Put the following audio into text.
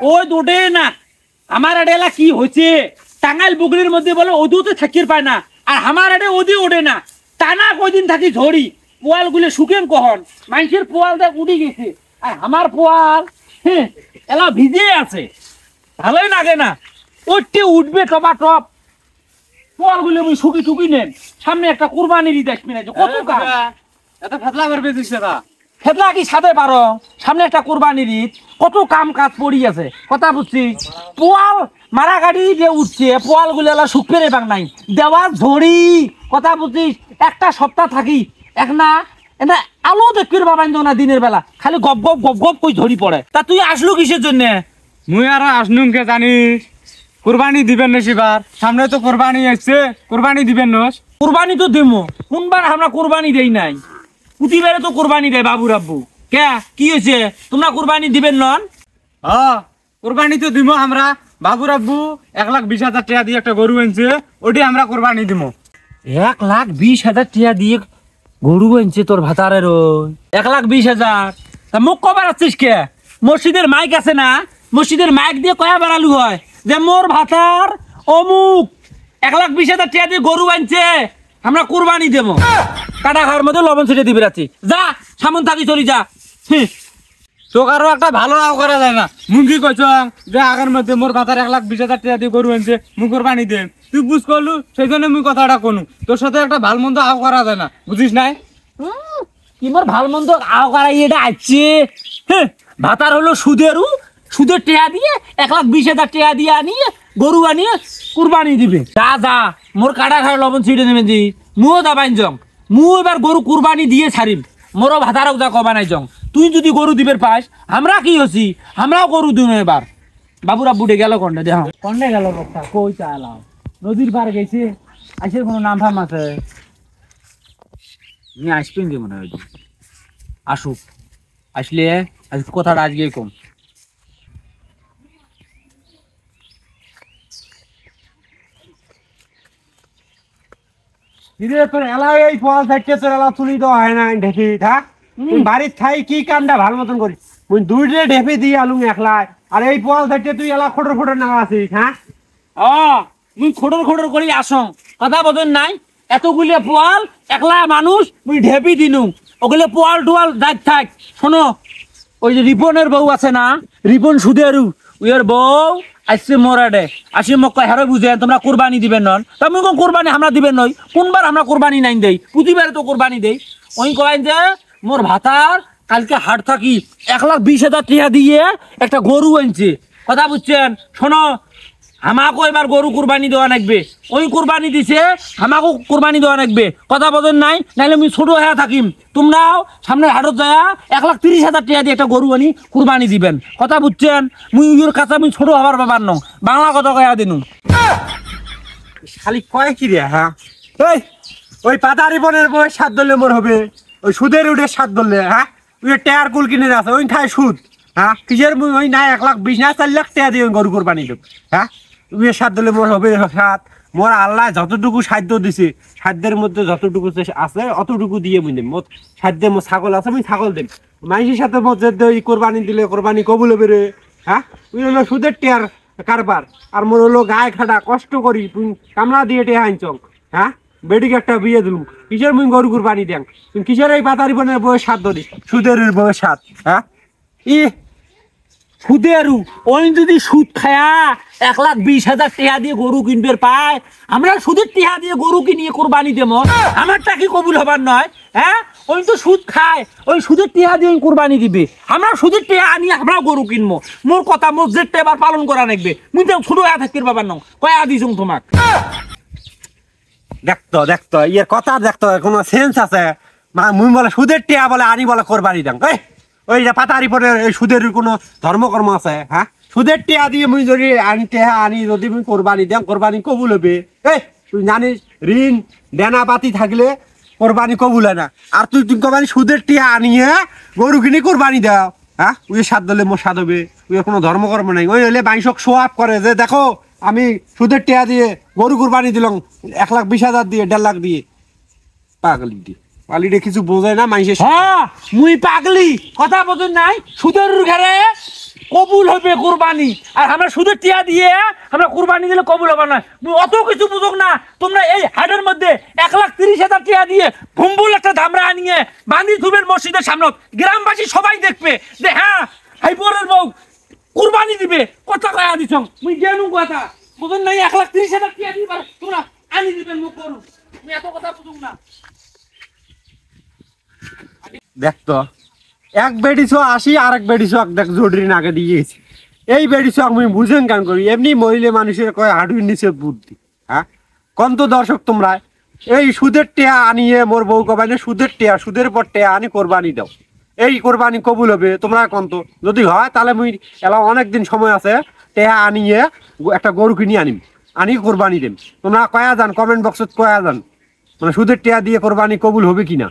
ওই দোটে না আমার এডেলা কি হয়েছে টাঙ্গাইল বুগলির মধ্যে বলে ওদিওতে থাকির পায় না আর আমার এডে ওদি ওঠে না টানা কয়দিন থাকি ঝড়ি পোয়াল গুলো শুকেন কখন মানুষের পোয়াল দেখ উঠে গেছে আর আমার পোয়াল এলা ভিজে আছে ভালোই লাগে না ওইটি উঠবে টপা টপ পোয়াল গুলো আমি শুকি টুকি নেন সামনে একটা কুরবানির ঈদ আসবে না কত কাজ এত ফেতলা করবে দিচ্ছে না ফেতলা কি সাথে পারো সামনে একটা কুরবানির ঈদ কত কাম কাজ পড়ি আছে কথা বুঝছি পোয়াল মারা গাড়ি যে উঠছে পোয়াল গুলো সুখ পেরে বাং নাই দেওয়া ঝড়ি কথা বুঝছিস একটা সপ্তাহ থাকি এক না এটা আলো দেখবির বাবা না দিনের বেলা খালি গপ গপ গপ গপ কই ঝড়ি পড়ে তা তুই আসলো কিসের জন্য মুই আর আসনুম কে জানিস কুরবানি দিবেন না সেবার সামনে তো কুরবানি আসছে কুরবানি দিবেন না কুরবানি তো দেবো কোনবার আমরা কুরবানি দেই নাই প্রতিবারে তো কুরবানি দেয় বাবু রাব্বু কে কি হয়েছে তোমরা কুরবানি দিবেন নন হ্যাঁ কুরবানি তো দিব আমরা বাবুর আব্বু 1,20,000 টাকা দিয়ে একটা গরু আনছে ওটি আমরা কুরবানি দিব 1,20,000 টাকা দিয়ে গরু আনছে তোর ভাতারের 1,20,000 তা মুখ কবার আছিস কে মসজিদের মাইক আছে না মসজিদের মাইক দিয়ে কয়া বেড়ালু হয় যে মোর ভাতার অমুক 1,20,000 টাকা দিয়ে গরু আনছে আমরা কুরবানি দেবো কাটা খাওয়ার মধ্যে লবণ ছিটে দিবি রাখছি যা সামন থাকি চলি যা তোকে আরো একটা ভালো নাও করা যায় না মুই কি কইছ যে আগের মধ্যে মোর ভাতার 1,20,000 টাকা দিয়ে গরু আনছে মুই কুরবানি দেব তুই বুঝ করলু সেই জন্য মুই কথাটা কনু তোর সাথে একটা ভালো মন্দ আও করা যায় না বুঝিস নাই কি মোর ভালো মন্দ আও করাই এটা আছে ভাতার হলো সুদের টেয়া দিয়ে 1,20,000 টাকা দিয়ে আনিয়ে গরু আনিয়ে কুরবানি দিবে যা যা মোর কাটা খাওয়ার লবণ ছিটে নেবেন জি মুও দাবাইন জং মু এবার গরু কুরবানি দিয়ে ছাড়িম মোরও ভাতারও যা কবা নাই জং তুই যদি গরু দিবের পাস আমরা কি হচ্ছি আমরাও গরু দিব এবার বাবুরা বুড়ে গেল কন্ডে দেখ কন্ডে গেল বক্তা কই চালাও নদীর পার গেছে আইসের কোনো নাম ফাম আছে আসবেন যে মনে হয় আসুক আসলে আজ কথাটা আজকে কম তোর এলা এই পোয়াল থাকতে তোর এলা তুলি দেওয়া হয় না ঢেপি থাক বাড়ির থাই কি কামটা ভালো মতন করিস তুই দুইটে ঢেপি দিয়ে আলুম একলাই আর এই পোয়াল থাকতে তুই এলা খোটর খোটর না আছিস হ্যাঁ মুই খোটর খোটর করি আসং কথা বলেন নাই এতগুলো পোয়াল একলা মানুষ মুই ঢেপি দিনু ওগুলো পোয়াল টোয়াল দাঁত থাক শোনো ওই যে রিপনের বউ আছে না রিপন সুদেরু উইয়ের বউ আসছে মোরাডে আসি মোক কয় হেরো বুঝেন তোমরা কুরবানি দিবেন নন তুমি কোন কুরবানি আমরা দিবেন নই কোনবার আমরা কুরবানি নাই দেই প্রতিবারে তো কুরবানি দেই ওই কয় যে মোর ভাতার কালকে হাট থাকি 1,20,000 টাকা দিয়ে একটা গরু আনছে কথা বুঝছেন শোনো আমাকে এবার গরু কুরবানি দেওয়া লাগবে ওই কুরবানি দিছে আমাকে কুরবানি দেওয়া লাগবে কথা বলেন নাই নাহলে আমি ছোট হয়ে থাকিম তোমরাও সামনের হাটত যায় 1,30,000 টাকা দিয়ে একটা গরু আনি কুরবানি দিবেন কথা বুঝছেন মুই ইউর কাছে আমি ছোট হবার ব্যাপার নং বাংলা কথা কয়া দিনু খালি কয় কি রে হ্যাঁ ওই পাতারি বনের বই 7 দলে মোর হবে ওই সুদের উঠে 7 দলে হ্যাঁ ওই টায়ার কুল কিনে আছে ওই খায় সুদ হ্যাঁ কিসের ওই না 1,20,000 না 4 লাখ টাকা দিয়ে গরু কুরবানি দেব হ্যাঁ ওই 7 দলে মোর হবে 7 মোর আল্লাহ যতটুকু সাধ্য দিছে সাধ্যের মধ্যে যতটুকু আছে অতটুকু দিয়ে মুই দেব মোর সাধ্যে মোর ছাগল আছে আমি ছাগল দেব মানুষের সাথে মধ্যে ওই কোরবানি দিলে কোরবানি কবুল হবে রে হ্যাঁ ওই হলো সুদের টেয়ার কারবার আর মোর হলো গায়ে খাটা কষ্ট করি তুই কামলা দিয়ে টেয়া আনছং হ্যাঁ বেডিকে একটা বিয়ে দিলুম কিসের মুই গরু কুরবানি দেন তুমি কিসের এই পাতারি বনের বয়স 7 দিস সুদের বয়স 7 হ্যাঁ সুদেরু ওই যদি সুদ খায়া 1,20,000 টাকা দিয়ে গরু কিনবে পায় আমরা সুদের টাকা দিয়ে গরু কিনিয়ে কোরবানি দেবো আমারটা কি কবুল হবার নয় হ্যাঁ ওই তো সুদ খায় ওই সুদের টাকা দিয়ে কোরবানি দিবে আমরা সুদের টাকা আনি আমরাও গরু কিনবো মোর কথা মসজিদটা এবার পালন করা লাগবে মুই তো ছোট হয়ে থাকির বাবার নং কয়া দিছুম তোমাক দেখতো ইয়ের কথা দেখতো কোনো সেন্স আছে মুই বলে সুদের টাকা বলে আনি বলে কোরবানি দেন ওই যে পাতারি পরে সুদের কোনো ধর্মকর্ম আছে হ্যাঁ সুদের টিয়া দিয়ে মুই যদি আনি যদি মুই কোরবানি দেন কোরবানি কবুল হবে তুই জানিস ঋণ দেনা পাতি থাকলে কোরবানি কবুল হয় না আর তুই কোরবানি সুদের টিয়া আনিয়ে গরু কিনে কোরবানি দাও হ্যাঁ ওই 7 দলে মোর 7 হবে ওই কোনো ধর্মকর্ম নাই ওই হলে বাইশক শো আপ করে যে দেখো আমি সুদের টিয়া দিয়ে গরু কোরবানি দিলাম 1,20,000 দিয়ে 1.5 লাখ দিয়ে পাগলি দিয়ে পালিটা কিছু বোঝায় না মানুষের হ্যাঁ মুই পাগলি কথা বোঝেন নাই সুদের ঘরে কবুল হবে কুরবানি, আর আমরা সুদের টিয়া দিয়ে আমরা কুরবানি দিলে কবুল হবে না। অত কিছু বুঝুক না, তোমরা এই হাটের মধ্যে 1,30,000 টিয়া দিয়ে ভুম্বুল একটা ধামরা আনিয়ে বান্ধি থুবেন মসজিদের সামনে, গ্রামবাসী সবাই দেখবে যে হ্যাঁ হাইপরের বউ কুরবানি দিবে। কথা কয়া দিছ মুই গেনু কথা বুঝুন নাই, 1,30,000 টিয়া দিবে তোমরা আনি দিবেন মুখ করুন, তুমি এত কথা বুঝুক না। দেখ তো, এক বেড়ি ছো 80, আর এক বেড়ি ছো দেখ জটির নাকে দিয়ে গেছি। এই বেড়ি ছো আমি বুঝেন কেন করি, এমনি মহিলা মানুষের কয় হাঁটুর নিচে বুদ্ধি। হ্যাঁ কোন তো দর্শক তোমরা এই সুদের টেয়া আনিয়ে মোর বউ কবাইনে সুদের টেয়া, সুদের পর টেয়া আনি কোরবানি দাও, এই কোরবানি কবুল হবে তোমরা কোন তো? যদি হয় তাহলে মুই এলা অনেকদিন সময় আছে, টেয়া আনিয়ে একটা গরু কিনে আনিম, আনি কোরবানি দেম। তোমরা কয়া যান কমেন্ট বক্সত কয়া যান, মানে সুদের টেয়া দিয়ে কোরবানি কবুল হবে কিনা।